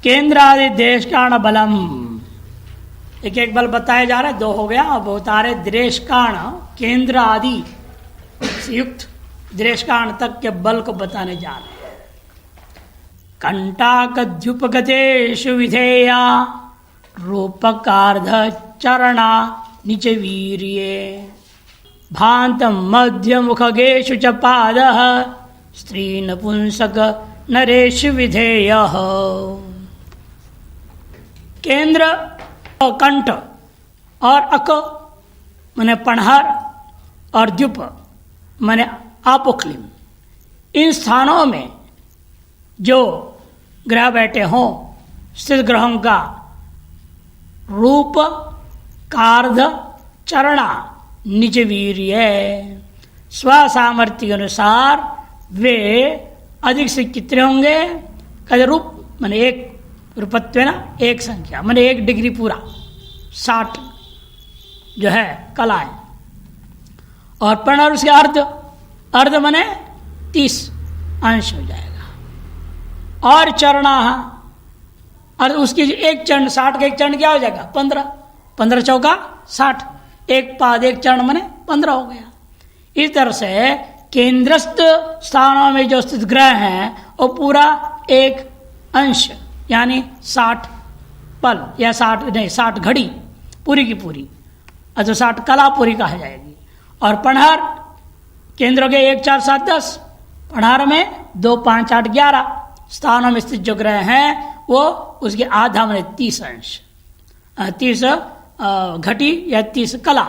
केंद्रादि देश कारण बलम, एक एक बल बताया जा रहा है, 2 हो गया। अब बता रहे देश कारण केंद्र आदि से युक्त देश कारण तक के बल को बताने जा रहे हैं। कंटाकद्युपगतेषु विधेया रूपकार्ध चरणा निच वीर्ये भांत मध्य मुखगेषु च पादः स्त्री नपुंसक नरेषु विधेयः। केंद्र और कंठ और अक माने पणहर और द्युप माने आपोक्लिम, इन स्थानों में जो ग्रह बैठे हों स्थित ग्रहों का रूप कार्ध चरणा निज वीर्य, स्वसामर्थ्य के अनुसार वे अधिक से कितने होंगे? कहते रूप माने एक, रूपत्व ना एक संख्या माने 1 डिग्री पूरा 60 जो है कलाएं, और पर्ण और उसके अर्ध, अर्ध माने 30 अंश हो जाएगा। और चरणा और उसकी एक चरण 60 का एक चरण क्या हो जाएगा? 15, 15 चौका 60, एक पाद एक चरण माने 15 हो गया। इस तरह से केंद्रस्थ स्थानों में जो स्थित ग्रह हैं वो पूरा एक अंश यानी 60 पल या 60 घड़ी पूरी की पूरी, अच्छा 60 कला पूरी कहा जाएगी। और पणहर केंद्रों के 1, 4, 7, 10, पणहर में 2, 5, 8, 11 स्थानों में स्थित जो ग्रह हैं वो उसके आधा माने 30 अंश, 30 घटी या 30 कला।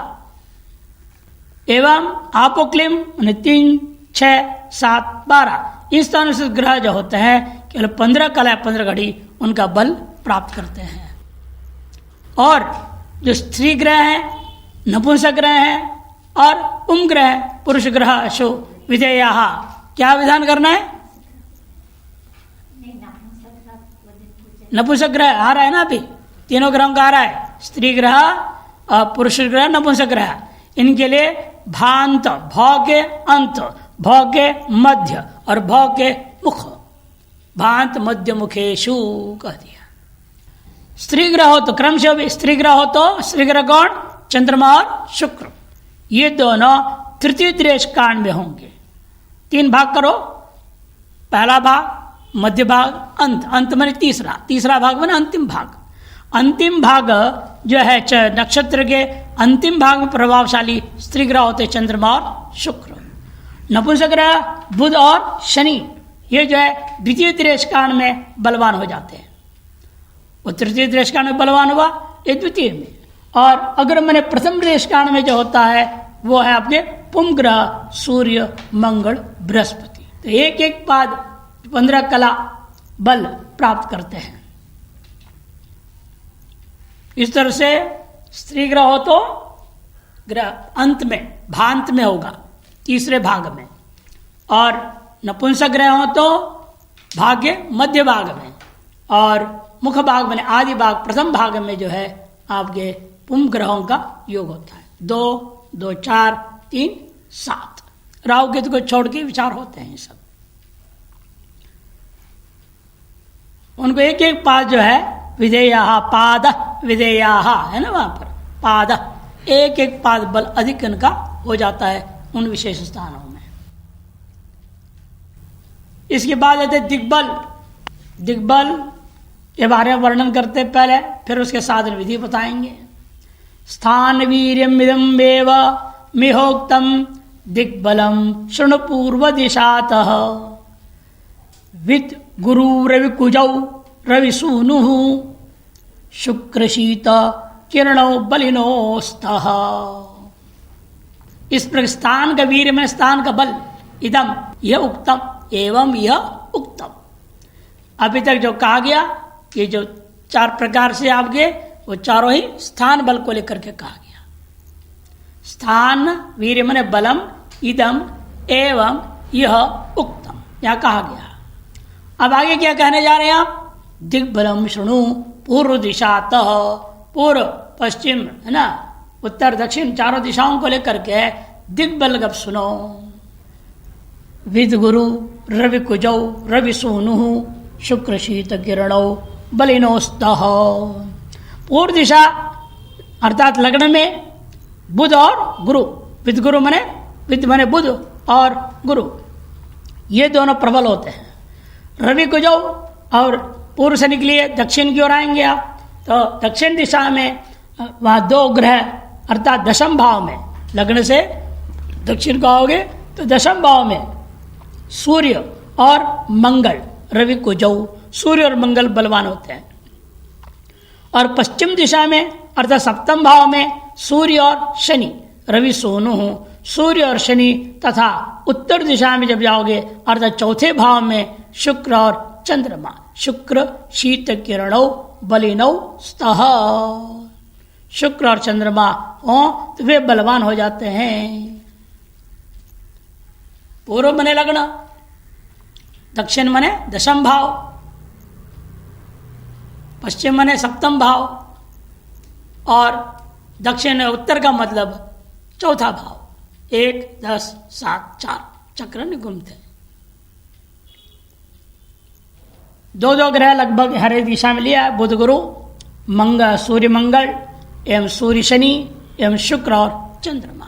एवं आपोक्लिम 3, 6, 7, 12 इस स्थानों से ग्रह जो होते हैं केवल 15 कला 15 घड़ी उनका बल प्राप्त करते हैं। और जो स्त्री ग्रह हैं, नपुंसक ग्रह हैं और ग्रह पुरुष ग्रह अशु विधेया, क्या विधान करना है? नपुंसक ग्रह आ रहा है ना, अभी तीनों ग्रहों का आ रहा है, स्त्री ग्रह, पुरुष ग्रह, नपुंसक ग्रह। इनके लिए भांत, भौ के अंत, भौ के मध्य और भौ के मुख, भांत मध्य मुखेशु कह दिया। स्त्री ग्रह हो तो क्रमशः भी स्त्री ग्रह हो तो स्त्री ग्रह कौन? चंद्रमा और शुक्र, ये दोनों तृतीय देश कांड में होंगे। 3 भाग करो, पहला भाग, मध्य भाग, अंत, अंत माने तीसरा, तीसरा भाग माने अंतिम भाग। अंतिम भाग जो है नक्षत्र के अंतिम भाग में प्रभावशाली स्त्री ग्रह होते चंद्रमा और शुक्र। नपुंसक ग्रह बुध और शनि ये जो है द्वितीय त्रेश कांड में बलवान हो जाते हैं। वो तृतीय त्रेश कांड में बलवान हुआ, ये द्वितीय में। और अगर मैंने प्रथम त्रेश कांड में जो होता है वो है आपके पुम ग्रह सूर्य, मंगल, बृहस्पति। तो एक एक पाद 15 कला बल प्राप्त करते हैं। इस तरह से स्त्री ग्रह हो तो ग्रह अंत में भांत में होगा, तीसरे भाग में, और नपुंसक ग्रह हो तो भाग्य मध्य भाग में, और मुख भाग में आदि भाग प्रथम भाग में जो है आपके पुम ग्रहों का योग होता है। 2, 2, 4, 3, 7 राहु केतु को छोड़ के विचार होते हैं सब। उनको एक एक पाद जो है विधेया, पाद विधेया है ना, वहां पर पाद एक एक पाद बल अधिक इनका हो जाता है उन विशेष स्थानों में। इसके बाद आते दिग्बल। दिग्बल के बारे में वर्णन करते पहले, फिर उसके साधन विधि बताएंगे। स्थान वीर्यम इदं वेव मिहोक्तम दिग्बलम शृणु पूर्व दिशातः विद गुरु रवि कुजौ रवि सूनु शुक्र शीत किरणो बलिनोस्तः। इस प्रस्थान का वीर में स्थान का बल, इदम यह उक्तम, एवं यह उक्तम। अभी तक जो कहा गया ये जो 4 प्रकार से आपके वो चारों ही स्थान बल को लेकर के कहा गया। स्थान वीर मने बलम, इदम एवं यह उक्तम, यह कहा गया। अब आगे क्या कहने जा रहे हैं आप? दिग्बलम शृणु पूर्व दिशातः, पूर्व पश्चिम है ना, उत्तर दक्षिण चारों दिशाओं को लेकर के दिग्बल गप सुनो। विद गुरु रवि कुजौ रवि सूनु शुक्र शीत किरणौ बलिनोस्तः। पूर्व दिशा अर्थात लग्न में बुध और गुरु, विद गुरु मने, विद मने बुध और गुरु, ये दोनों प्रबल होते हैं। रवि को जो और पूर्व से निकलिए दक्षिण की ओर आएंगे आप, तो दक्षिण दिशा में वहाँ दो ग्रह अर्थात दशम भाव में, लग्न से दक्षिण को आओगे तो दशम भाव में सूर्य और मंगल, रवि को जो, सूर्य और मंगल बलवान होते हैं। और पश्चिम दिशा में अर्थात सप्तम भाव में सूर्य और शनि, रवि सोनु हो, सूर्य और शनि, तथा उत्तर दिशा में जब जाओगे अर्थात चौथे भाव में शुक्र और चंद्रमा, शुक्र शीत किरणौ बलिनौ स्तः, शुक्र और चंद्रमा हो तो वे बलवान हो जाते हैं। पूर्व मने लग्न, दक्षिण मने दशम भाव, पश्चिम मने सप्तम भाव, और दक्षिण उत्तर का मतलब चौथा भाव। 1, 10, 7, 4 चक्र में घूमते हैं। दो ग्रह लगभग हर एक दिशा में लिया है, बुध गुरु, मंगल सूर्य मंगल एवं सूर्य शनि एवं शुक्र और चंद्रमा।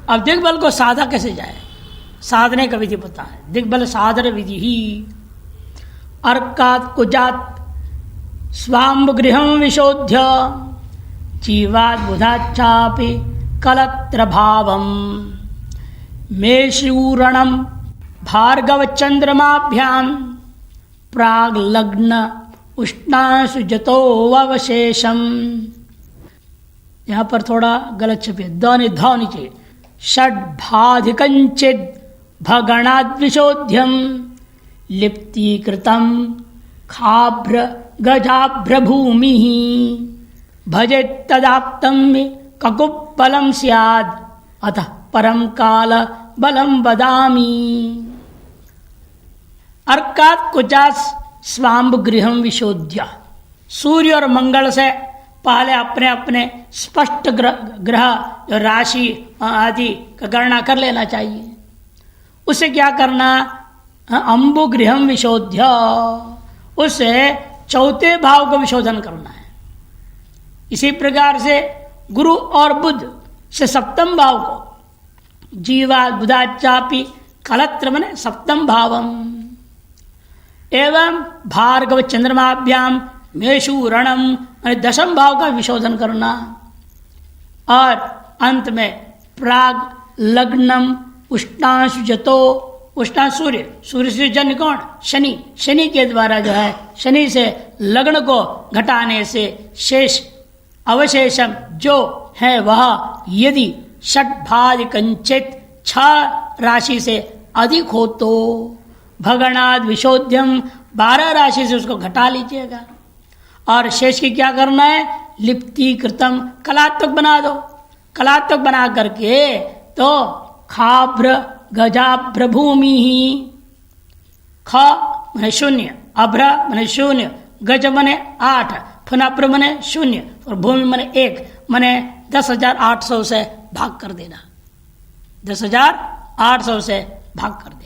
अब दिग्बल को साधा कैसे जाए, साधने का विधि पता है। दिग्बल साधन विधि ही अर्कात् कुजात् स्वाम्ब गृहं विशोध्य जीवात् बुधाच्चापि कलत्र भावम् मेषूरणं भार्गव चंद्रमाभ्याम प्राग लग्न उष्णांशु जतो अवशेषम। यहाँ पर थोड़ा गलत छपे, ध नीचे, षड्भाधिकंचिद भगणाद्विशोध्यम लिप्तीकृतम खाभ्र गजाभ्र भूमि भजेत तदाप्तम ककुबलम स्याद अतः परम काल बलम बदामी। अर्कात् कुजात् स्वाम्ब गृहम विशोध्य, सूर्य और मंगल से पहले अपने अपने स्पष्ट ग्रह जो राशि आदि का गणना कर लेना चाहिए। उसे क्या करना, अंबु गृहम विशोध्य, उसे चौथे भाव को विशोधन करना है। इसी प्रकार से गुरु और बुध से सप्तम भाव को, जीवा बुधाचापि कलत्र मने सप्तम भावम, एवं भार्गव चंद्रमाभ्याम मेषूरणम दशम भाव का विशोधन करना। और अंत में प्राग लग्नम उष्णांशु जतो, उष्णा सूर्य, सूर्य से जन्य कौन, शनि, शनि के द्वारा जो है शनि से लग्न को घटाने से शेष अवशेषम जो है वह यदि षट्भाज कंचित 6 राशि से अधिक हो तो भगणाद विशोध्यम 12 राशि से उसको घटा लीजिएगा। और शेष की क्या करना है, लिप्ति कृतम, कलात्मक बना दो। कलात्मक बना करके तो खाभ्र गजाभ्र भूमि ही, ख मने शून्य, अभ्र मने शून्य, गज मने 8, फुनाभ्र मने 0 और भूमि मने 1, मने 10,800 से भाग कर देना। 10,800 से भाग कर देना।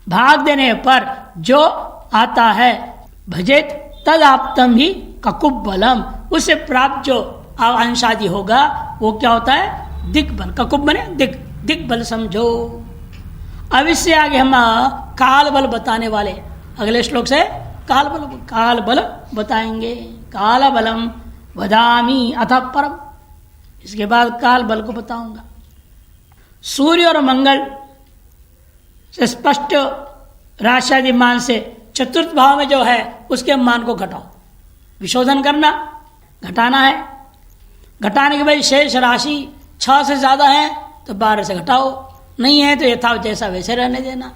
भाग देने पर जो आता है भजेत तद आप्तम ही ककुबलम, उससे प्राप्त जो अंशादि होगा वो क्या होता है, दिग्बल। ककुब बने दिग्बल समझो। अब इससे आगे हम काल बल बताने वाले, अगले श्लोक से काल बल बताएंगे। काल बलम वदामी अथ परम, इसके बाद काल बल को बताऊंगा। सूर्य और मंगल से स्पष्ट राशि मान से चतुर्थ भाव में जो है उसके मान को घटाओ, विशोधन करना, घटाना है। घटाने के बाद शेष राशि 6 से ज्यादा है तो 12 से घटाओ, नहीं है तो यथावत जैसा वैसे रहने देना।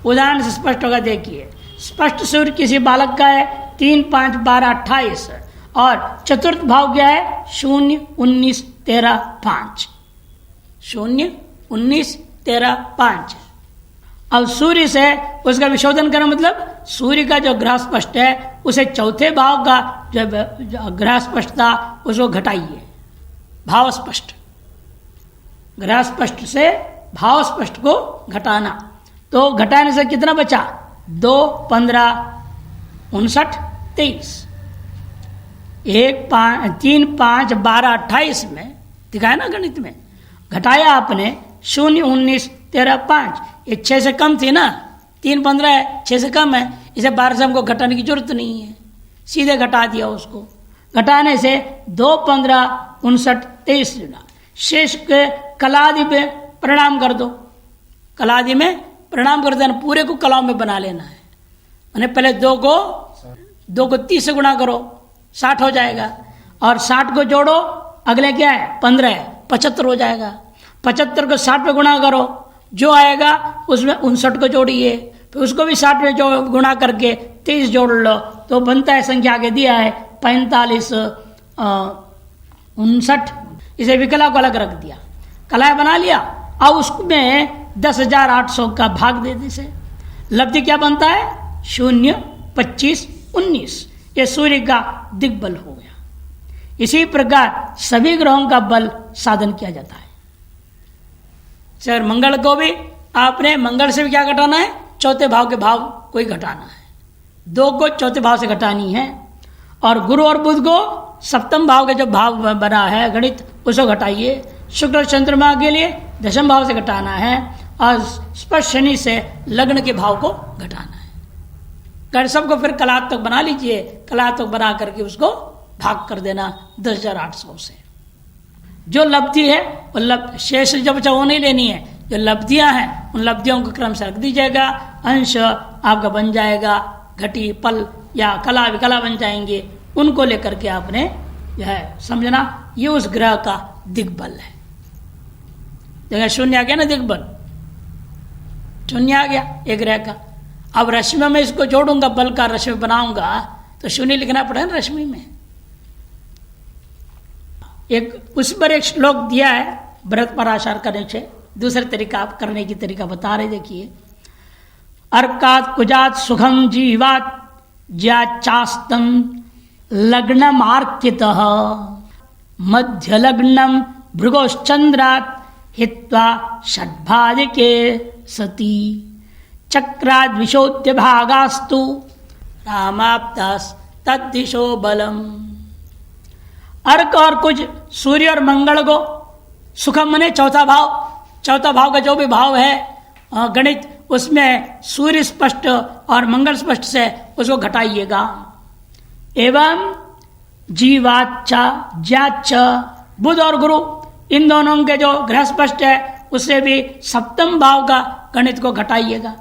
उदाहरण से स्पष्ट होगा, देखिए। स्पष्ट सूर्य किसी बालक का है 3, 5, 12, 28 और चतुर्थ भाव क्या है 0, 19, 13, 5। 0, 19, 13, 5। अब सूर्य से उसका विशोधन करना मतलब सूर्य का जो ग्रह स्पष्ट है उसे चौथे भाव का जो ग्रह स्पष्ट था उसको घटाइए, भाव स्पष्ट। ग्रह स्पष्ट से भाव स्पष्ट को घटाना, तो घटाने से कितना बचा, 2, 15, 59, 23। 1, 3, 5, 12, 28 में दिखाया ना गणित में, घटाया आपने 0, 19, 13, 5। ये 6 से कम थी ना, 3, 15 है, 6 से कम है, इसे 12 से हमको घटाने की जरूरत नहीं है, सीधे घटा दिया उसको। घटाने से 2, 15, 59, 23 जुड़ा। शेष के कलादि में परिणाम कर दो, कलादि में परिणाम कर देना, पूरे को कलाओं में बना लेना है। मैंने पहले 2 को 30 से गुणा करो, 60 हो जाएगा, और 60 को जोड़ो, अगले क्या है 15 है, 75 हो जाएगा। 75 को 60 पे गुणा करो, जो आएगा उसमें 59 को जोड़िए, फिर उसको भी 60 में जो गुणा करके 23 जोड़ लो, तो बनता है संख्या आगे दिया है 45, 59। इसे विकला को अलग रख दिया, कलाएं बना लिया। अब उसमें 10,800 का भाग दे दे, लब्धि क्या बनता है 0, 25, 19। ये सूर्य का दिग्बल हो गया। इसी प्रकार सभी ग्रहों का बल साधन किया जाता है। सर मंगल को भी आपने मंगल से भी क्या घटाना है, चौथे भाव के भाव को ही घटाना है, 2 को चौथे भाव से घटानी है। और गुरु और बुध को सप्तम भाव के जो भाव बना है गणित, उसको घटाइए। शुक्र और चंद्रमा के लिए दशम भाव से घटाना है, और स्पष्ट शनि से लग्न के भाव को घटाना है। कर सबको फिर कलात्मक बना लीजिए, कलात्मक बना करके उसको भाग कर देना 10,800 से। जो लब्धि है वो शेष जब वो नहीं लेनी है, जो लब्धियां हैं उन लब्धियों को क्रम से रख दीजिएगा। अंश आपका बन जाएगा, घटी पल या कला विकला बन जाएंगे, उनको लेकर के आपने यह है समझना, ये उस ग्रह का दिग्बल है। देखा 0 आ गया ना, दिग्बल 0 आ गया एक ग्रह का। अब रश्मि में इसको जोड़ूंगा, बल का रश्मि बनाऊंगा, तो 0 लिखना पड़ेगा ना रश्मि में। एक उस पर एक श्लोक दिया है भरत पराशर का नीचे, दूसरे तरीका करने की तरीका बता रहे, देखिए। अर्कात कुजात सुखम जीवात ज्याचास्तम लग्नम आर्कितः मध्य लग्नम भृगोश्चंद्रात हित्वा षड्भादिके सती चक्राद विशोद्य भागास्तु रामाप्तास तद्दिशो बलम। अर्क और कुछ सूर्य और मंगल को सुखम मने चौथा भाव, चौथा भाव का जो भी भाव है गणित, उसमें सूर्य स्पष्ट और मंगल स्पष्ट से उसको घटाइएगा। एवं जीवाच्चा ज्याच्च बुध और गुरु, इन दोनों के जो ग्रह स्पष्ट है उससे भी सप्तम भाव का गणित को घटाइएगा।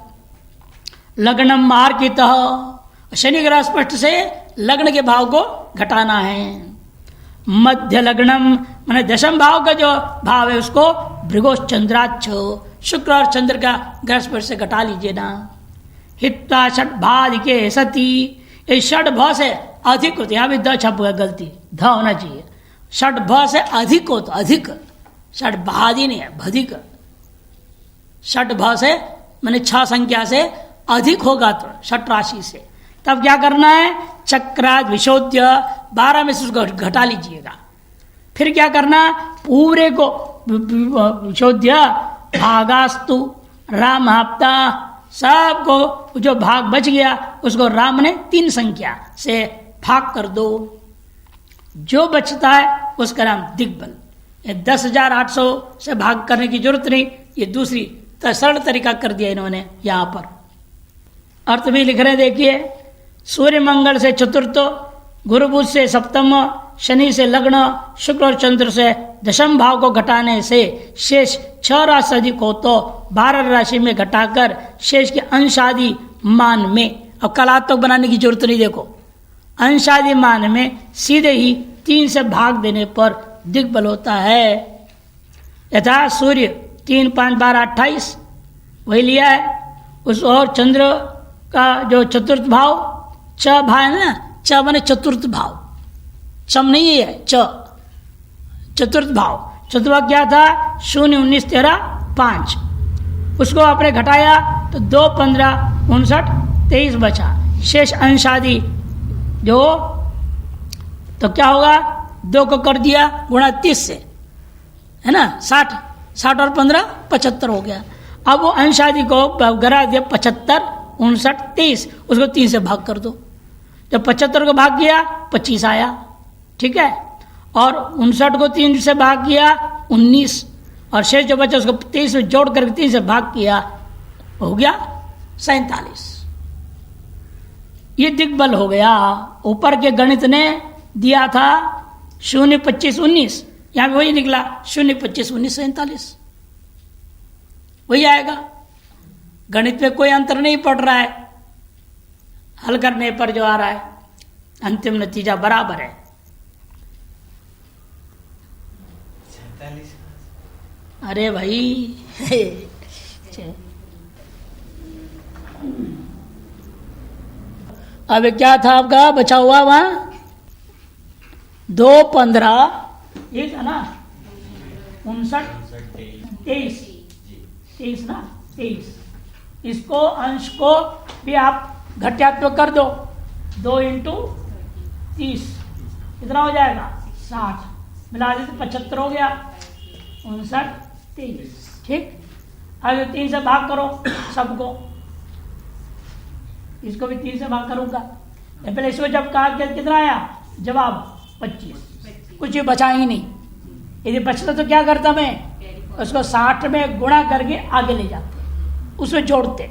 लग्नम मार्कितः, शनि ग्रह स्पष्ट से लग्न के भाव को घटाना है। मध्य लग्नम माने दशम भाव का जो भाव है उसको भृगोश्चंद्राच्छ, शुक्र और चंद्र का ग्रह स्पष्ट से घटा लीजिए ना। हित्वा षड्भादिके सती, ये षड भ से अधिक होते, यहाँ भी द छप गया गलती, ध होना चाहिए। षड भ से अधिक हो तो अधिक, षड भादी नहीं है भधिक। षड भ से मैंने 6 संख्या से अधिक होगा तो षट राशि से, तब क्या करना है चक्राद विशोध्य 12 में से उसको घटा लीजिएगा। फिर क्या करना, पूरे को विशोध्य भागास्तु राम हफ्ता, सबको जो भाग बच गया उसको राम ने 3 संख्या से भाग कर दो, जो बचता है उसका नाम दिग्बल। ये 10,800 से भाग करने की जरूरत नहीं, ये दूसरी सरल तरीका कर दिया इन्होंने यहां पर। अर्थ भी लिख रहे देखिए, सूर्य मंगल से चतुर्थ, गुरु बुध से सप्तम, शनि से लग्न, शुक्र और चंद्र से दशम भाव को घटाने से शेष 6 राशि अधिक हो तो 12 राशि में घटाकर शेष के अंशादि मान में, अब कलात्मक बनाने की जरूरत नहीं, देखो अंशादि मान में सीधे ही 3 से भाग देने पर दिग्बल होता है। यथा सूर्य 3, 5, 12, 28 वही लिया है, उस और चंद्र का जो चतुर्थ भाव च भाव है ना, च माने चतुर्थ भाव, चम नहीं है च, चतुर्थ भाव। चतुर्थ भाव क्या था 0, 19, 13, 5, उसको आपने घटाया तो 2, 15, 59, 23 बचा। शेष अंशादि जो, तो क्या होगा 2 को कर दिया गुणा 30 से, है ना 60 और 15 75 हो गया। अब वो अंशादि को गरा दिया 75, 59, 23, उसको 3 से भाग कर दो। जब 75 को भाग किया 25 आया, ठीक है। और 59 को 3 से भाग किया 19, और शेष जो बचा उसको 23 में जोड़ करके 3 से भाग किया, हो गया 47। ये दिग्बल हो गया। ऊपर के गणित ने दिया था 0, 25, 19, यहां भी वही निकला 0, 25, 19, 47, वही आएगा। गणित में कोई अंतर नहीं पड़ रहा है, हल करने पर जो आ रहा है अंतिम नतीजा बराबर है। 47। अरे भाई अब क्या था आपका बचा हुआ वहां? 2, 15, ये था ना 59, 23 ना 23। इसको अंश को भी आप घटात्मक कर दो, 2 × 30 कितना हो जाएगा? 60, मिला दे तो 75 हो गया, 59, 23, ठीक। अब 3 से भाग करो सबको, इसको भी 3 से भाग करूंगा। पहले इसको जब कहा कितना आया जवाब? 25, कुछ भी बचा ही नहीं। यदि बचता तो क्या करता मैं? उसको 60 में गुणा करके आगे ले जाते, उसमें जोड़ते,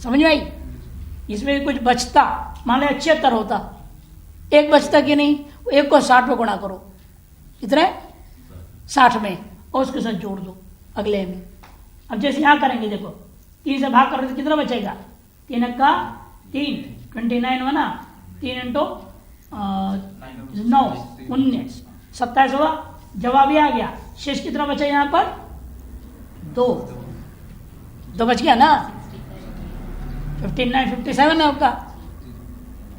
समझ में आई? इसमें कुछ बचता, मान लो 76 होता, एक बचता कि नहीं? एक को 60 में गुणा करो, कितने? 60 में, और उसके साथ जोड़ दो अगले में। अब जैसे यहां करेंगे, देखो 3 से भाग करो तो कितना बचेगा? 3 का 3, 29 हुआ ना, 3 × 9, 19, 27 हुआ, जवाब ही आ गया। शेष कितना बचा यहां पर? 2 बच गया ना, 59, 57 है आपका।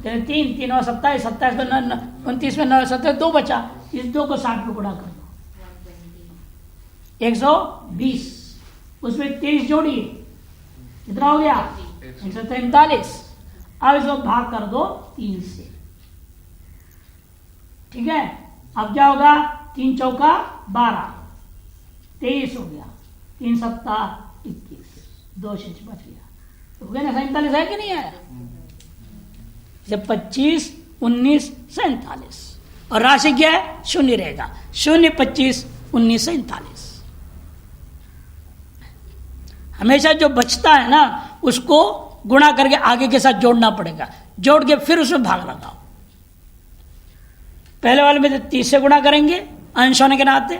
3 और 27, 27 में 29 में 9, 27, 2 बचा। इस 2 को 60 में गुणा कर दो, 120, उसमें 23 जोड़िए, कितना हो गया? 143। अब इसको भाग कर दो 3 से, ठीक है। अब क्या होगा? 3 चौका 12, 23 हो गया, 3 सत्ता 21, 2 शेष बच गया, तो हो गया ना 47 है कि नहीं आया? जब 25, 19, 47, और राशि क्या है? 0 रहेगा, 0, 25, 19, 47। हमेशा जो बचता है ना उसको गुणा करके आगे के साथ जोड़ना पड़ेगा, जोड़ के फिर उसमें भाग लगाओ। पहले वाले में 30 से गुणा करेंगे अंश होने के नाते,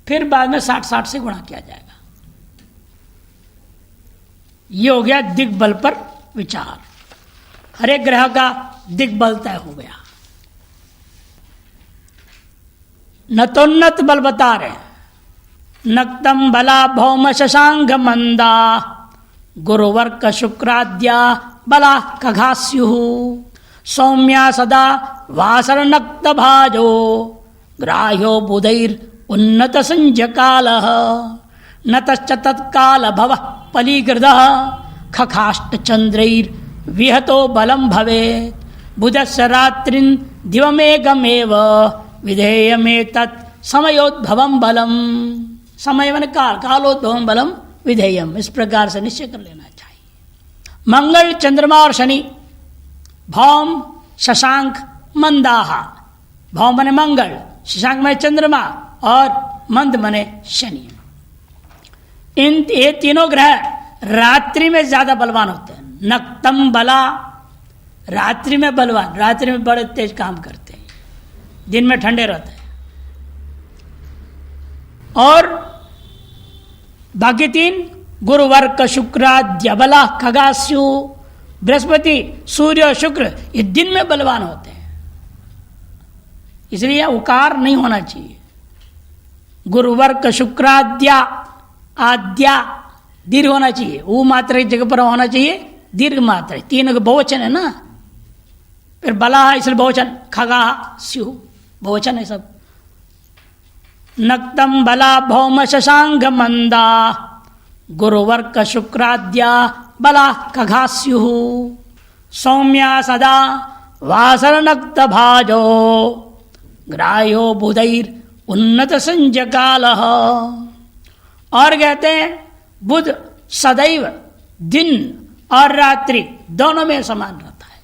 फिर बाद में 60 से गुणा किया जाएगा। ये हो गया दिग्बल पर विचार। हर एक ग्रह का दिग्बल तय हो गया। नतोन्नत बल बता रहे, नक्तम बला भौम शशांक मंदा गुरुवर्क शुक्राद्या बला खगास्यु सौम्या सदा वासर नक्त भाजो ग्राह्यो बुधैर उन्नत संजकाल नतश्च तत्काल भव पलीकृत खखाष्ट चंद्रैर विहतो बलम भवेत् बुधस्य रात्रिन दिवमेकमेव विधेयमेतत् समयोद्भवम बलम। समय मन काल, कालोद्भवम बलम विधेयम, इस प्रकार से निश्चय कर लेना चाहिए। मंगल, चंद्रमा और शनि, भौम, शशांक, मंदाहा। भौम मने मंगल, शशांक मने चंद्रमा, और मंद मने शनि। इन ये तीनों ग्रह रात्रि में ज्यादा बलवान होते हैं। नक्तम बला, रात्रि में बलवान, रात्रि में बड़े तेज काम करते हैं, दिन में ठंडे रहते हैं। और बाकी 3 गुरुवर्क शुक्राद्य बला खगास्यु, बृहस्पति, सूर्य और शुक्र ये दिन में बलवान होते हैं, इसलिए उकार नहीं होना चाहिए। गुरुवर्क शुक्राद्या, आद्या दीर्घ होना चाहिए, ऊ मात्रा की जगह पर होना चाहिए दीर्घ मात्रा। 3 का बहुवचन है ना, फिर बला इसलिए बहुवचन, खगा स्यु बहुवचन है सब। नक्तम बला भौम शशांक मंदा गुरुवर्क शुक्राद्या बला खगास्यु सौम्या सदा वासर नक्त भाजो ग्राह्यो बुधैर उन्नत संजकाल। और कहते हैं बुध सदैव दिन और रात्रि दोनों में समान रहता है।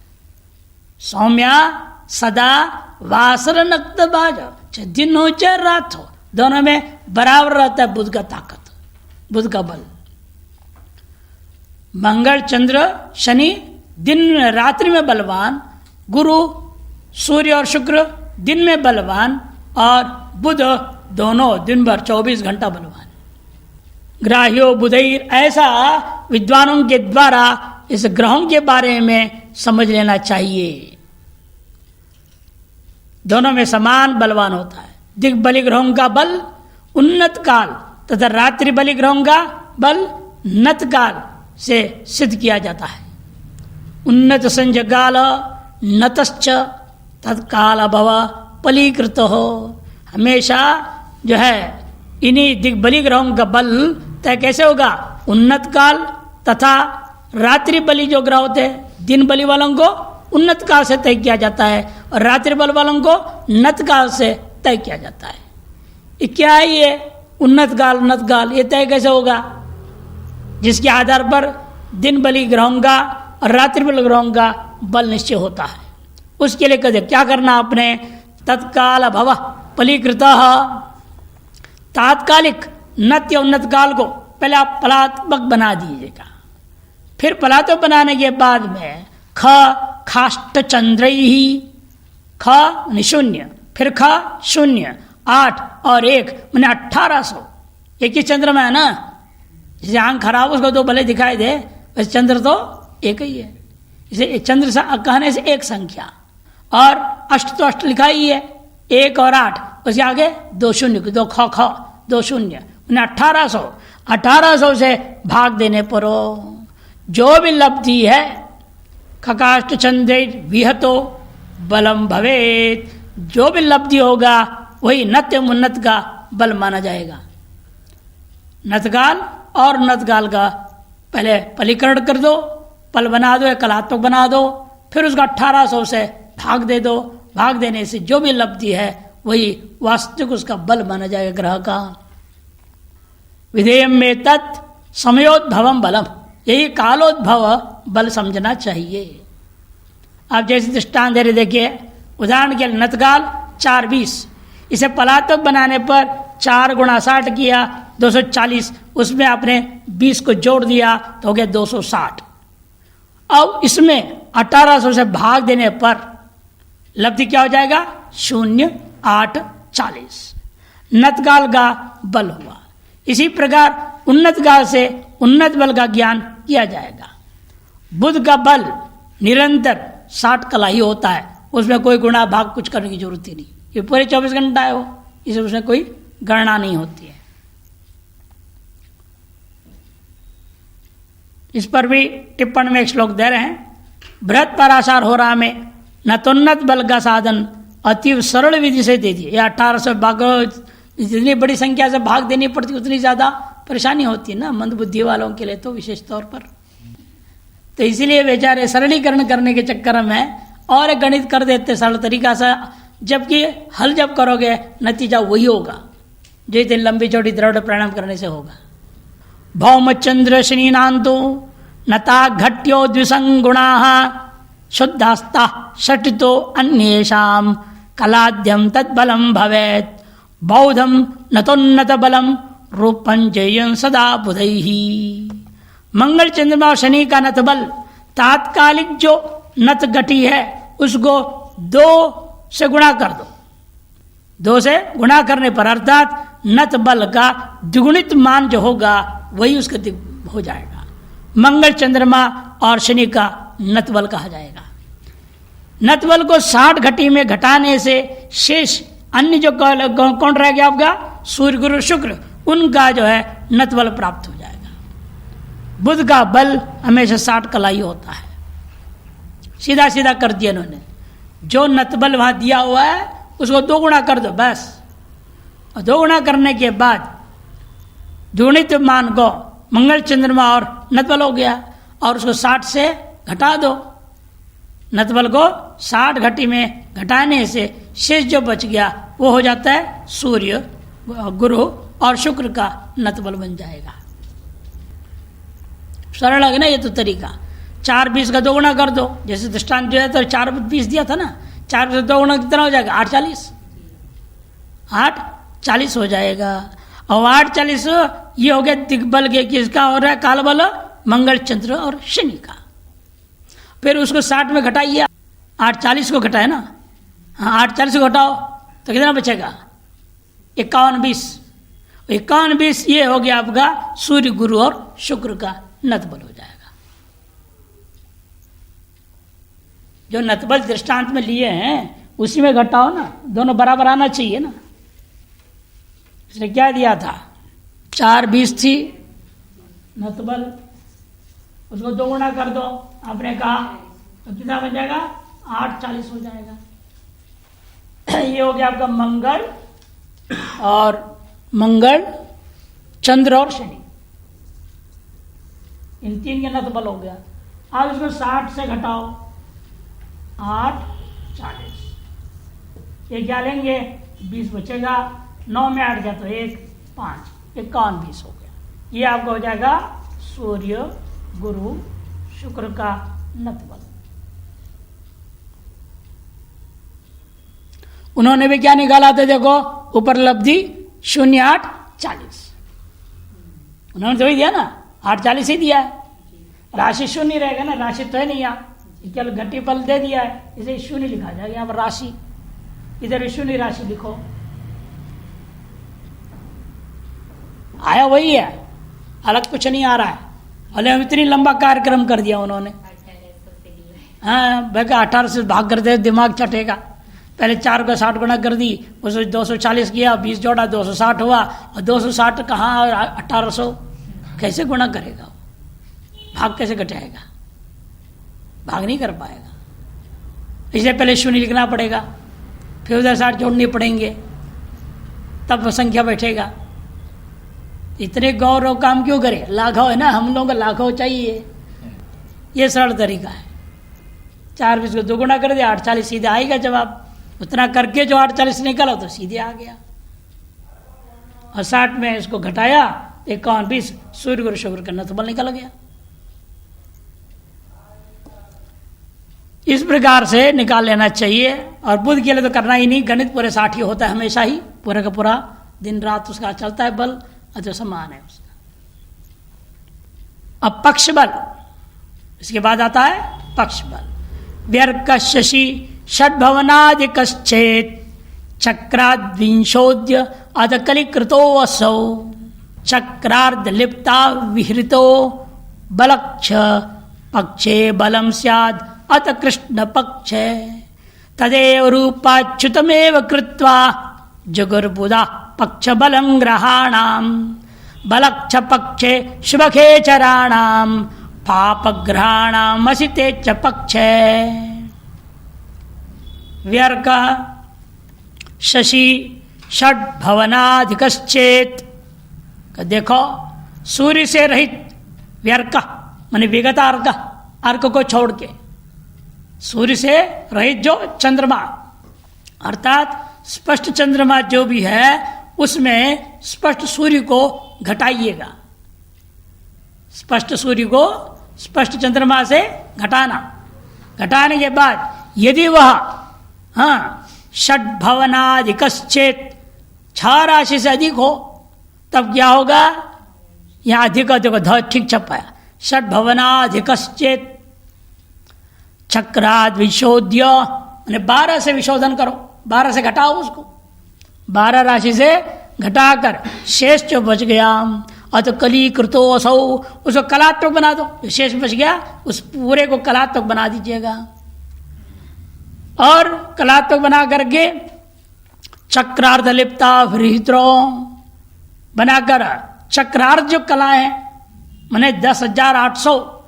सौम्या सदा वासर नक्त बाज, चाहे दिन हो चाहे रात हो, दोनों में बराबर रहता है बुध का ताकत, बुध का बल। मंगल चंद्र शनि दिन रात्रि में बलवान, गुरु सूर्य और शुक्र दिन में बलवान, और बुध दोनों दिन भर 24 घंटा बलवान। ग्राह्यो बुधैर, ऐसा विद्वानों के द्वारा इस ग्रहों के बारे में समझ लेना चाहिए। दोनों में समान बलवान होता है। दिग्बली ग्रहों का बल उन्नत काल तथा रात्रि बलि ग्रहों का बल नत काल से सिद्ध किया जाता है। उन्नत संजकाल नतश्च तत्काल अभव पलीकृत हो, हमेशा जो है इन्हीं दिग्बली ग्रहों का बल तय कैसे होगा? उन्नत काल तथा रात्रि बलि जो ग्रह होते हैं, दिन बलि वालों को उन्नत काल से तय किया जाता है और रात्रि बल वालों को नत काल से तय किया जाता है। ये क्या है ये उन्नत काल नत काल? ये तय कैसे होगा? जिसके आधार पर दिन बलि ग्रहों का और रात्रि बलि ग्रहों का बल निश्चय होता है। उसके लिए कहते क्या करना आपने? तत्काल भव फलीकृत, तात्कालिक नत्य उन्नत काल को पहले आप फलात्मक बना दीजिएगा। फिर फलात्मक बनाने के बाद में ख खाष्ट चंद्र ही, ख शून्य, फिर ख शून्य, 8 और 1 मैंने 1800। एक ही चंद्रमा है ना, जैसे आंख खराब उसको तो भले दिखाई दे, वैसे चंद्र तो एक ही है। इसे चंद्र से कहने से एक संख्या, और अष्ट तो अष्ट लिखा ही है, 1 और 8, उसके आगे 2 शून्य, 2 ख ख 2 शून्य, 1800। 1800 से भाग देने पर जो भी लब्धि है खकाष्ट चंद्र विहतो बलम भवेत, जो भी लब्धि होगा वही नत्य उन्नत का बल माना जाएगा। नतकाल और नतकाल का पहले फलीकरण कर दो, पल बना दो या कलात्मक बना दो, फिर उसका 1800 से भाग दे दो। भाग देने से जो भी लब्धि है वही वास्तविक उसका बल माना जाएगा ग्रह का। विधेयम में तत् समयोद्भवम बलम, यही कालोद्भव बल समझना चाहिए। आप जैसे दृष्टांत दे रहे, देखिए उदाहरण के लिए नतकाल 420, इसे पलात्मक बनाने पर 4 गुणा 60 किया 240, उसमें आपने 20 को जोड़ दिया तो हो गया 260। अब इसमें 1800 से भाग देने पर लब्धि क्या हो जाएगा? 0, 8, 40 नतकाल का बल हुआ। इसी प्रकार उन्नत काल से उन्नत बल का ज्ञान किया जाएगा। बुध का बल निरंतर 60 कला ही होता है, उसमें कोई गुणा भाग कुछ करने की जरूरत ही नहीं। ये पूरे 24 घंटा है वो, इसे उसमें कोई गणना नहीं होती है। इस पर भी टिप्पण में एक श्लोक दे रहे हैं, बृहत पराशर हो रहा में नतोन्नत बल का साधन अति सरल विधि से दे दिए। 1800 भाग, जितनी बड़ी संख्या से भाग देनी पड़ती उतनी ज्यादा परेशानी होती है ना मंद बुद्धि वालों के लिए, तो विशेष तौर पर। तो इसीलिए बेचारे सरलीकरण करने के चक्कर में और एक गणित कर देते सरल तरीका से, जबकि हल जब करोगे नतीजा वही होगा जो इतनी लंबी चौड़ी दृढ़ प्राणायाम करने से होगा। भौम चंद्र शनिनांतो नता घट्यो द्विसंगुणा शुद्धास्ता षटितो अन्येषाम कलाद्यम तद्बलम भवेत् बौद्धम नतोन्नत बलम रूपं जयन सदा बुधैहि। मंगल चंद्रमा और शनि का नत बल तात्कालिक जो नत गति है उसको 2 से गुणा कर दो। 2 से गुणा करने पर अर्थात नत बल का द्विगुणित मान जो होगा वही उसका हो जाएगा। मंगल चंद्रमा और शनि का नत बल कहा जाएगा। नत बल को 60 घटी में घटाने से शेष अन्य जो कौन रह गया आपका? सूर्य गुरु शुक्र, उनका जो है नत बल प्राप्त हो जाएगा। बुध का बल हमेशा 60 कला ही होता है। सीधा सीधा कर दिया इन्होंने, जो नत बल वहां दिया हुआ है उसको 2 गुणा कर दो बस। और 2 गुणा करने के बाद द्विगुणित मान को मंगल चंद्रमा और नत बल हो गया, और उसको 60 से घटा दो। नत बल को 60 घटी में घटाने से शेष जो बच गया वो हो जाता है सूर्य गुरु और शुक्र का नत बल बन जाएगा। सरल है ना ये तो तरीका। 4 20 का 2 गुना कर दो, जैसे दृष्टांत जो है तो 4 20 दिया था ना, 4 20 2 गुना कितना हो जाएगा? 8 40 हो जाएगा। और 8 40 ये हो गया दिग्बल के, किसका हो रहा है? काल बल, मंगल, चंद्र और शनि का। फिर उसको 60 में घटाइए, 8 40 को घटाए ना, हाँ 8 40 को घटाओ तो कितना बचेगा? 51 20 ये हो गया आपका सूर्य, गुरु और शुक्र का नतबल हो जाएगा। जो नतबल दृष्टांत में लिए हैं उसी में घटाओ ना, दोनों बराबर आना चाहिए ना। इसने क्या दिया था? 4 20 थी नतबल, उसको 2 गुना कर दो आपने कहा, तो कितना बन जाएगा? 8 40 हो जाएगा। ये हो गया आपका मंगल, चंद्र और शनि, इन 3 के नतबल हो गया। अब इसको 60 से घटाओ, 8 40, ये क्या लेंगे? 20 बचेगा, 9 में 8 गया तो 1 5, 51 20 हो गया। ये आपका हो जाएगा सूर्य, गुरु, शुक्र का नतबल। उन्होंने भी क्या निकाला था? देखो उपलब्धि 0 8 40, उन्होंने तो ही दिया ना, 8 40 ही दिया है। राशि 0 रहेगा ना, राशि तो है नहीं यहाँ, केवल घटी फल दे दिया है, इसे 0 लिखा जाएगा। यहाँ पर राशि, इधर 0 राशि लिखो, आया वही है, अलग कुछ नहीं आ रहा है। अरे इतनी लंबा कार्यक्रम कर दिया उन्होंने। हाँ भाई 18 से भाग कर दे, दिमाग चटेगा। पहले 4 का 60 गुना कर दी, उसको 240 किया, 20 जोड़ा 260 हुआ, और 260 कहाँ और 1800 कैसे गुना करेगा? भाग कैसे घटाएगा? भाग नहीं कर पाएगा। इसलिए पहले 0 लिखना पड़ेगा, फिर उधर 60 जोड़ने पड़ेंगे, तब वो संख्या बैठेगा। इतने गौरव काम क्यों करे? लाघव है ना, हम लोगों का लाघव चाहिए। ये सरल तरीका है। 4 20 को 2 गुना कर दिया, 8 40 सीधे आएगा जवाब। उतना करके जो 8 40 निकला तो सीधे आ गया। और 60 में इसको घटाया, 51 20, सूर्य, गुरु, शुक्र का नतबल निकल गया। इस प्रकार से निकाल लेना चाहिए। और बुध के लिए तो करना ही नहीं, गणित पूरे 60 ही होता है हमेशा ही, पूरा का पूरा दिन रात उसका चलता है बल, जो समान है उसका। अब पक्ष बल, इसके बाद आता है पक्ष बल। व्यर्क शशि षड्भवनादिकश्चेत् चक्राद्विंशोद्य अधकलिकृतो असौ चक्रार्ध लिप्ता विहृतो बलक्ष पक्षे बलम स्याद् अत कृष्ण पक्षे तदेव रूपाच्युतमेव कृत्वा जगुर्बुधा पक्ष बलं ग्रहाणाम बलक्ष पक्षे शुभखेचराणाम पापग्रहाणाम असिते च पक्षे। व्यर्क शशि षड्भवनाधिकश्चेत्, देखो सूर्य से रहित व्यर्क माने विगत अर्क को छोड़ के, सूर्य से रहित जो चंद्रमा अर्थात स्पष्ट चंद्रमा जो भी है उसमें स्पष्ट सूर्य को घटाइएगा। स्पष्ट सूर्य को स्पष्ट चंद्रमा से घटाना, घटाने के बाद यदि वह षड्भवनाधिकश्चेत् 6 राशि से अधिक हो तब क्या होगा? यहां अधिक देखो ध ठीक छपाया, षड्भवनाधिकश्चेत् चक्राद विशोध्य, 12 से विशोधन करो, 12 से घटाओ उसको, 12 राशि से घटाकर शेष जो बच गया अत कलीकृतो असौ, उसको कलात्मक बना दो। जो शेष बच गया उस पूरे को कलात्मक बना दीजिएगा। और कलात्मक बना करके चक्रार्ध लिप्ता विहित्रो बनाकर चक्रार्ध जो कला है माने 10,800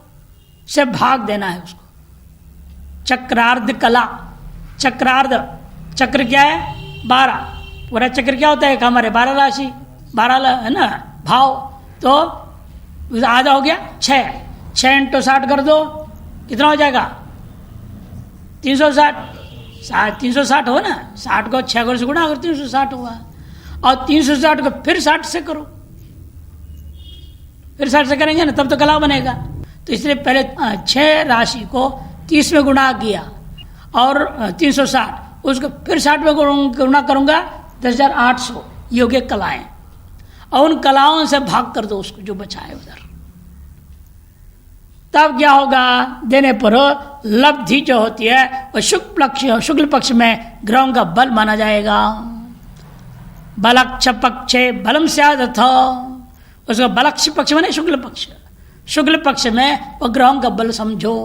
से भाग देना है उसको। चक्रार्ध कला, चक्रार्ध, चक्र क्या है? 12, पूरा चक्र क्या होता है? हमारे 12 राशि, 12 है ना भाव, तो आधा हो गया 6, 6 × 60 कर दो, कितना हो जाएगा? 360, 360 हो ना, 60 को 6 से गुणा अगर 360 हुआ, और 360 को फिर 60 से करो, फिर 60 से करेंगे ना तब तो कला बनेगा। तो इसलिए पहले 6 राशि को 30 में गुणा किया और 360, उसको फिर 60 में गुणा करूंगा 10,800। ये हो गए कलाएं, और उन कलाओं से भाग कर दो उसको जो बचा है उधर। तब क्या होगा, देने पर लब्धि जो होती है वो शुक्ल पक्ष में ग्रहों का बल माना जाएगा। बलक्ष पक्षे बलम स्याद था, उसका बलक्ष पक्ष माने शुक्ल पक्ष में वो ग्रहों का बल समझो।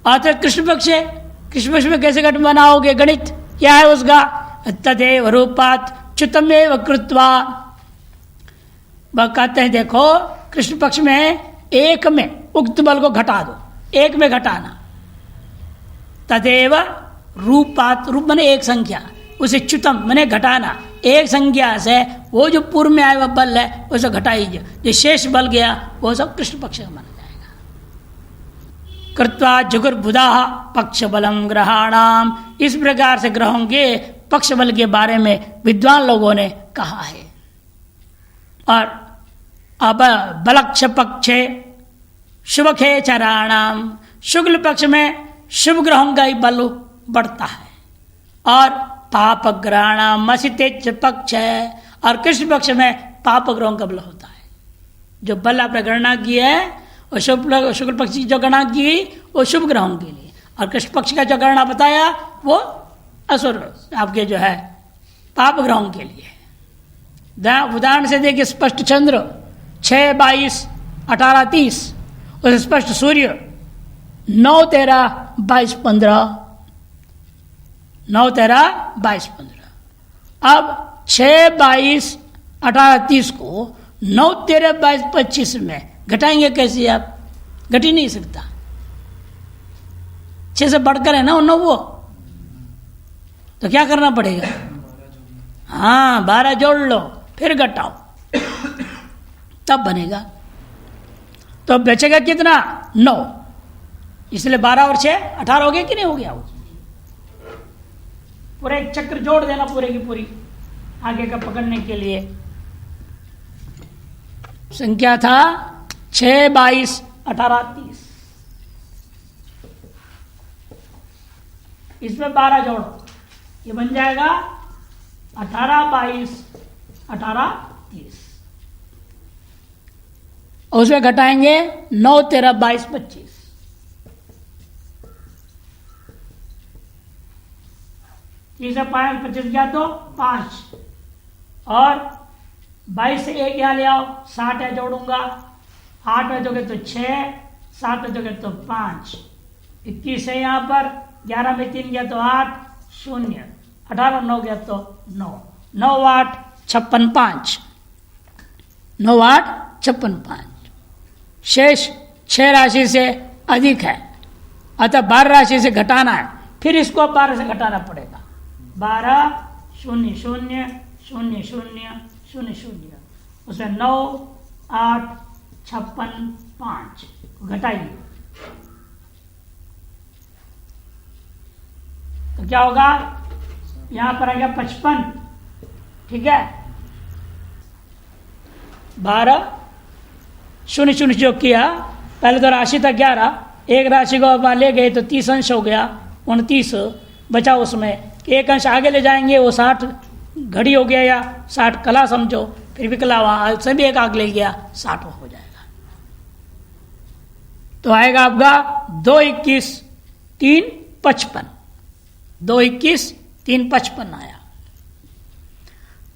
और कृष्ण पक्ष में कैसे घट बनाओगे, गणित क्या है उसका, तदेव रूपात च्युतमेव कृत्वा। वह कहते हैं देखो कृष्ण पक्ष में एक में उक्त बल को घटा दो, एक में घटाना। तदेव रूपात, रूप माने एक संख्या, उसे च्युतम माने घटाना, एक संख्या से वो जो पूर्व में आया वह बल है उसे घटाइए, जो शेष बल गया वो सब कृष्ण पक्ष का माना जाएगा। कृत्वा जुगुर्बुधा पक्ष बलम ग्रहाणाम, इस प्रकार से ग्रहों के पक्ष बल के बारे में विद्वान लोगों ने कहा है। और अब बलक्ष पक्षे शुभखे चराणाम, शुक्ल पक्ष में शुभ ग्रहों का ही बल बढ़ता है, और पाप ग्रहाणाम मसितेज पक्ष है, और कृष्ण पक्ष में पाप ग्रहों का बल होता है। जो बल आपने गणना की है और शुक्ल पक्ष की जो गणना की वो शुभ ग्रहों के लिए, और कृष्ण पक्ष का जो गणना बताया वो असुर आपके जो है पाप ग्रहों के लिए। उदाहरण से देखिए, स्पष्ट चंद्र 6, 22, 18, 30, और स्पष्ट सूर्य 9, 13, 22, 15, 9, 13, 22, 15। अब 6, 22, 18, 30 को 9, 13, 22, 25 में घटाएंगे कैसे आप, घट ही नहीं सकता। 6 से बढ़कर है ना 9, वो तो क्या करना पड़ेगा, हाँ 12 जोड़ लो फिर घटाओ तब बनेगा। तो बचेगा कितना, 9, इसलिए 12 और 6 18 हो गया कि नहीं हो गया। वो पूरा एक चक्र जोड़ देना पूरे की पूरी आगे का पकड़ने के लिए। संख्या था 6, 22, 18, 30, इसमें 12 जोड़ो, ये बन जाएगा 18, 22, 18, 30, और उसमें घटाएंगे 9, 13, 22, 25। तीस 5, 25 गया तो 5, और 22 से 1 यहाँ ले आओ, 60 है जोड़ूंगा, 8 में दोगे तो 6, 7 में दोगे तो 5, 21 है यहाँ पर, 11 में 3 गया तो 8, 0, 18 9 गया तो 9, 9, 8, 56, 5, 9, 8, 56, 5। शेष 6 राशि से अधिक है, अतः 12 राशि से घटाना है, फिर इसको 12 से घटाना पड़ेगा। 12, 0, 0, 0, 0, 0, 0, उसमें 9, 8, 56, 5 घटाइए तो क्या होगा, यहां पर आ गया 55, ठीक है। 12, 0, 0 जो किया, पहले तो राशि था 11, एक राशि को आप ले गए तो 30 अंश हो गया, 29 बचा, उसमें एक अंश आगे ले जाएंगे वो 60 घड़ी हो गया या 60 कला समझो, फिर भी कला वहां से भी एक आग ले गया, 60 हो जाएगा। तो आएगा आपका 2, 21, 3, 55, 2, 21, 3, 55 आया।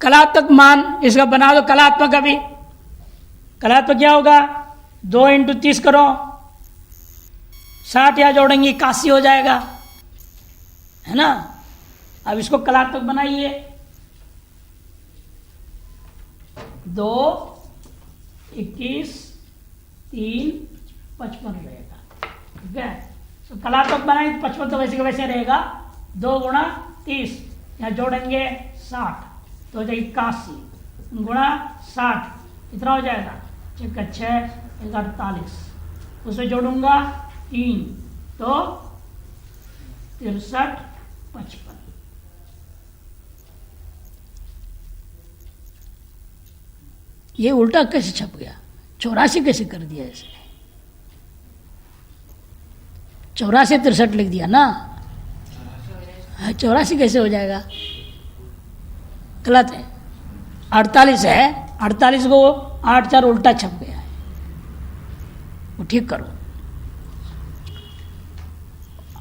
कलात्मक मान इसका बना दो, कलात्मक अभी कलात्मक क्या होगा, 2 × 30 करो, 60 यहाँ जोड़ेंगे 81 हो जाएगा, है ना। अब इसको कलात्मक बनाइए, 2, 21, 3, 55 रहेगा, ठीक है। तो कलात्मक बनाएंगे 55 तो वैसे का वैसे रहेगा, 2 × 30 यहाँ जोड़ेंगे 60 तो हो जाएगी 81 गुणा 60 कितना हो जाएगा, 6, 48, उसे जोड़ूंगा 3 तो 63, 55। ये उल्टा कैसे छप गया, 84 कैसे कर दिया इसने, 84 63 लिख दिया ना, 84 कैसे हो जाएगा? गलत है, 48 है। 48 को 8 4 उल्टा छप गया है, वो ठीक करो।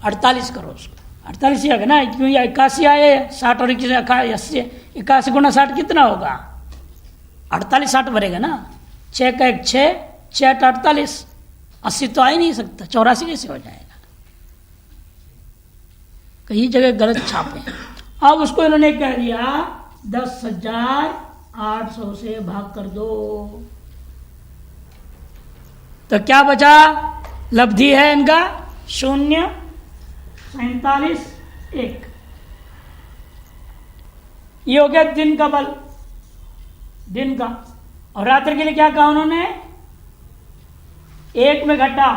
48 करो उसको, 48 ही आएगा ना, क्यों? 81 आए, 60 और 80, 81 गुना 60 कितना होगा? 48 60 भरेगा ना। 6 का 1 6, 6 8 48, 80 तो आ ही नहीं सकता, 84 कैसे हो जाएगा? कई जगह गलत छापे। अब उसको इन्होंने कह दिया 10,800 से भाग कर दो, तो क्या बचा? लब्धि है इनका 0, 47 1। ये हो गया दिन का बल, दिन का। और रात्रि के लिए क्या कहा उन्होंने? 1 में घटा,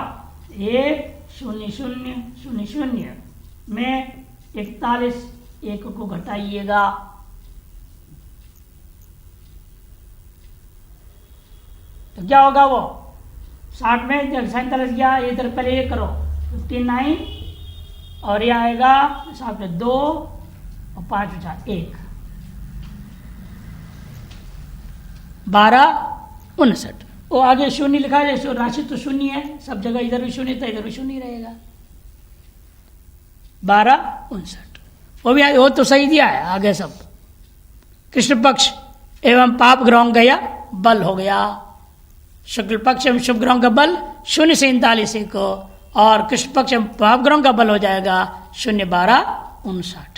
1 0 0 0 0 में 41 1 को घटाइएगा, तो क्या होगा? वो 60 में 47 गया, इधर पहले ये करो 59, और ये आएगा साथ में 2 और 5 बचा 1, 12 59। वो आगे 0 लिखा है, राशि तो 0 है, सब जगह इधर भी 0 था, इधर भी 0 रहेगा। 12 59 वो तो सही दिया है। आगे सब कृष्ण पक्ष एवं पाप ग्रहों गया बल हो गया, शुक्ल पक्ष एवं शुभ ग्रहों का बल 0 से 39 1, और कृष्ण पक्ष एवं पाप ग्रहों का बल हो जाएगा 0 12 59।